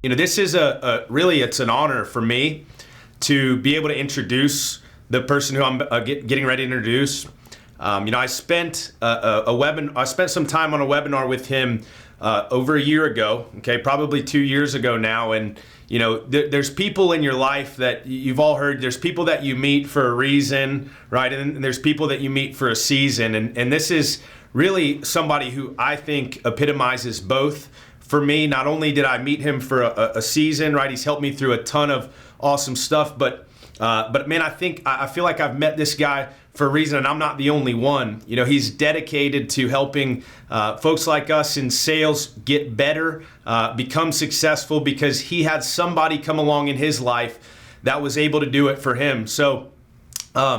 This is really, it's an honor for me to be able to introduce the person who I'm getting ready to introduce. I spent I spent some time on a webinar with him over a year ago. Okay, probably 2 years ago now, and there's people in your life that you've all heard. There's people that you meet for a reason, right? And there's people that you meet for a season, and this is really somebody who I think epitomizes both. For me, not only did I meet him for a season, right? He's helped me through a ton of awesome stuff, but man, I feel like I've met this guy for a reason, and I'm not the only one. He's dedicated to helping folks like us in sales get better, become successful, because he had somebody come along in his life that was able to do it for him. So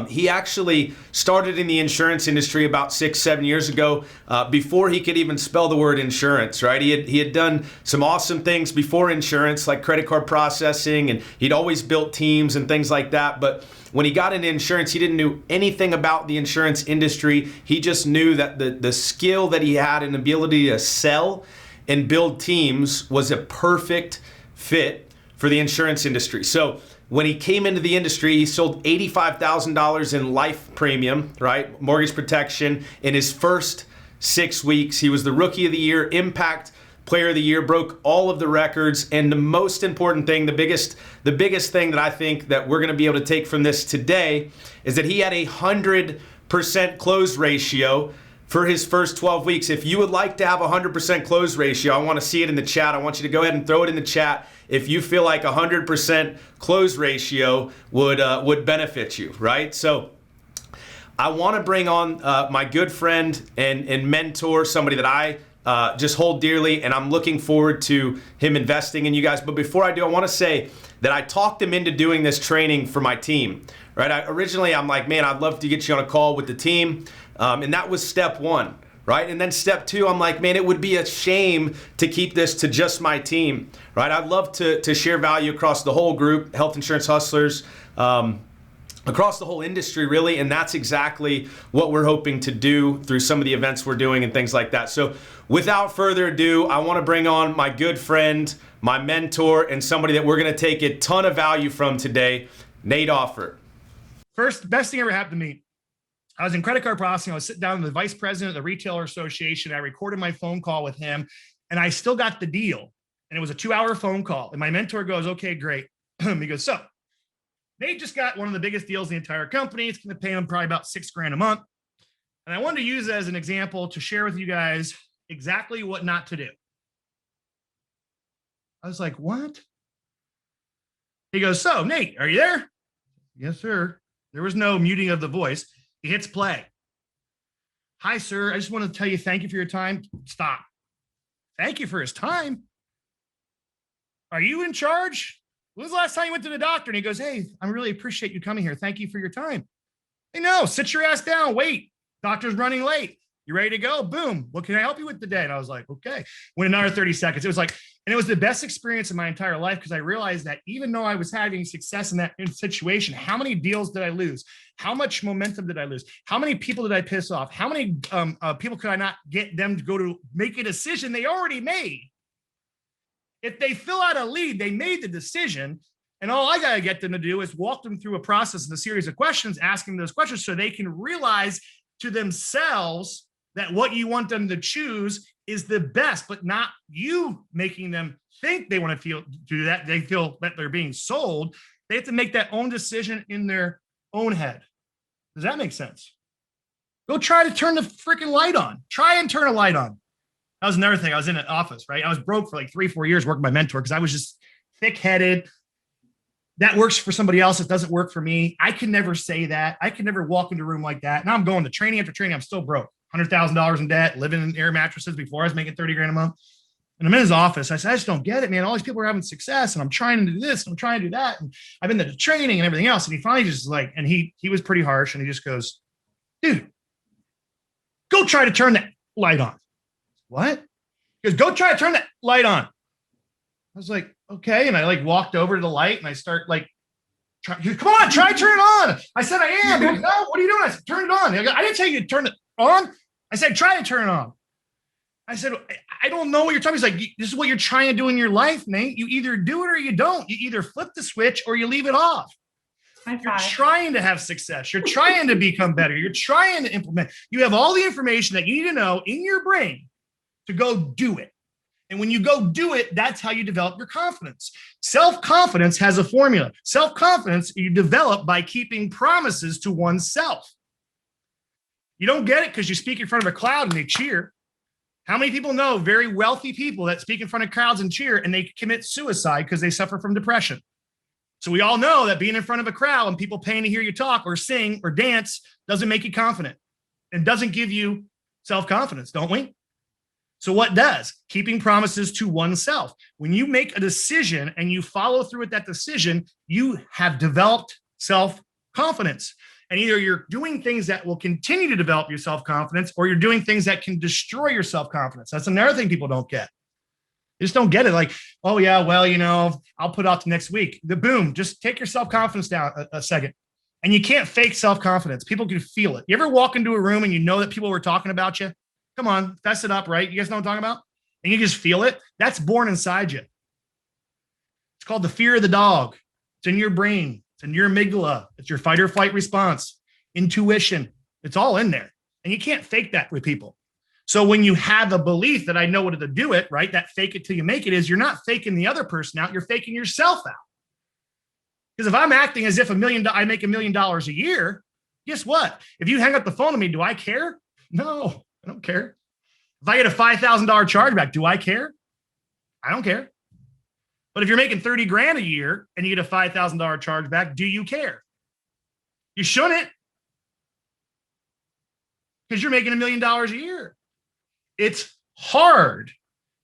he actually started in the insurance industry about 6-7 years ago, before he could even spell the word insurance, right? He had done some awesome things before insurance, like credit card processing, and he'd always built teams and things like that. But when he got into insurance, he didn't know anything about the insurance industry. He just knew that the skill that he had and ability to sell and build teams was a perfect fit for the insurance industry. So when he came into the industry, he sold $85,000 in life premium, right? Mortgage protection in his first 6 weeks. He was the Rookie of the Year, Impact Player of the Year, broke all of the records. And the most important thing, the biggest thing that I think that we're going to be able to take from this today is that he had 100% close ratio for his first 12 weeks. If you would like to have 100% close ratio, I want to see it in the chat. I want you to go ahead and throw it in the chat if you feel like 100% close ratio would benefit you, right? So I want to bring on my good friend and mentor, somebody that I just hold dearly, and I'm looking forward to him investing in you guys. But before I do, I want to say that I talked him into doing this training for my team, right? Originally, I'm like, man, I'd love to get you on a call with the team. And that was step one, right? And then step two, I'm like, man, it would be a shame to keep this to just my team, right? I'd love to share value across the whole group, health insurance hustlers, across the whole industry, really. And that's exactly what we're hoping to do through some of the events we're doing and things like that. So without further ado, I want to bring on my good friend, my mentor, and somebody that we're going to take a ton of value from today, Nate Auffort. First, best thing ever happened to me. I was in credit card processing. I was sitting down with the vice president of the retailer association. I recorded my phone call with him, and I still got the deal. And it was a 2-hour phone call. And my mentor goes, okay, great. He goes, so Nate just got one of the biggest deals in the entire company. It's going to pay him probably about $6,000 a month. And I wanted to use it as an example to share with you guys exactly what not to do. I was like, what? He goes, so Nate, are you there? Yes, sir. There was no muting of the voice. He hits play. Hi, sir. I just want to tell you thank you for your time. Stop. Thank you for his time. Are you in charge? When was the last time you went to the doctor? And he goes, hey, I really appreciate you coming here. Thank you for your time. Hey, no, sit your ass down. Wait. Doctor's running late. You ready to go? Boom. What can I help you with today? And I was like, okay. Went another 30 seconds. It was like, and it was the best experience in my entire life, because I realized that even though I was having success in that situation, how many deals did I lose? How much momentum did I lose? How many people did I piss off? How many people could I not get them to go to make a decision they already made? If they fill out a lead, they made the decision. And all I got to get them to do is walk them through a process and a series of questions, asking those questions so they can realize to themselves that what you want them to choose is the best, but not you making them think they want to do that. They feel that they're being sold. They have to make that own decision in their own head. Does that make sense? Go try to turn the freaking light on. Try and turn a light on. That was another thing. I was in an office, right? I was broke for like 3-4 years working with my mentor because I was just thick-headed. That works for somebody else. It doesn't work for me. I can never say that. I can never walk into a room like that. Now I'm going to training after training. I'm still broke. $100,000 in debt, living in air mattresses before I was making $30,000 a month. And I'm in his office. I said, I just don't get it, man. All these people are having success and I'm trying to do this and I'm trying to do that. And I've been to the training and everything else. And he finally just like, and he was pretty harsh. And he just goes, dude, go try to turn that light on. What? He goes, go try to turn that light on. I was like, okay. And I like walked over to the light and I start like, come on, try to turn it on. I said, I am. He goes, no, what are you doing? I said, turn it on. I didn't tell you to turn it on. I said, try to turn it on. I said, I don't know what you're talking about. He's like, this is what you're trying to do in your life, Nate. You either do it or you don't. You either flip the switch or you leave it off. You're trying to have success. You're trying to become better. You're trying to implement. You have all the information that you need to know in your brain to go do it. And when you go do it, that's how you develop your confidence. Self-confidence has a formula. Self-confidence you develop by keeping promises to oneself. You don't get it because you speak in front of a crowd and they cheer. How many people know very wealthy people that speak in front of crowds and cheer and they commit suicide because they suffer from depression? So we all know that being in front of a crowd and people paying to hear you talk or sing or dance doesn't make you confident and doesn't give you self-confidence, don't we? So what does? Keeping promises to oneself. When you make a decision and you follow through with that decision, you have developed self-confidence. And either you're doing things that will continue to develop your self-confidence or you're doing things that can destroy your self-confidence. That's another thing people don't get. They just don't get it. Like, oh yeah, well, I'll put off to next week. Boom, just take your self-confidence down a second. And you can't fake self-confidence. People can feel it. You ever walk into a room and you know that people were talking about you? Come on, fess it up, right? You guys know what I'm talking about? And you just feel it. That's born inside you. It's called the fear of the dog. It's in your brain. It's in your amygdala. It's your fight or flight response, intuition. It's all in there. And you can't fake that with people. So when you have a belief that I know what to do it, right? That fake it till you make it is you're not faking the other person out. You're faking yourself out. Because if I'm acting as if I make $1 million a year, guess what? If you hang up the phone to me, do I care? No, I don't care. If I get a $5,000 chargeback, do I care? I don't care. But if you're making 30 grand a year and you get a $5,000 chargeback, do you care? You shouldn't. Because you're making $1 million a year. It's hard.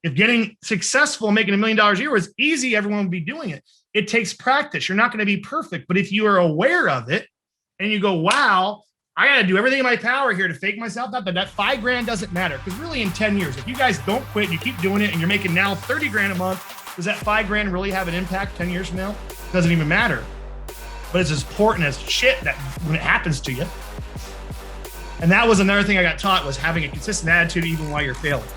If getting successful, making $1 million a year was easy, everyone would be doing it. It takes practice. You're not going to be perfect. But if you are aware of it and you go, wow, I got to do everything in my power here to fake myself out, but that $5 grand doesn't matter. Because really in 10 years, if you guys don't quit, you keep doing it and you're making now 30 grand a month, does that $5 grand really have an impact 10 years from now? It doesn't even matter. But it's as important as shit that when it happens to you. And that was another thing I got taught was having a consistent attitude even while you're failing.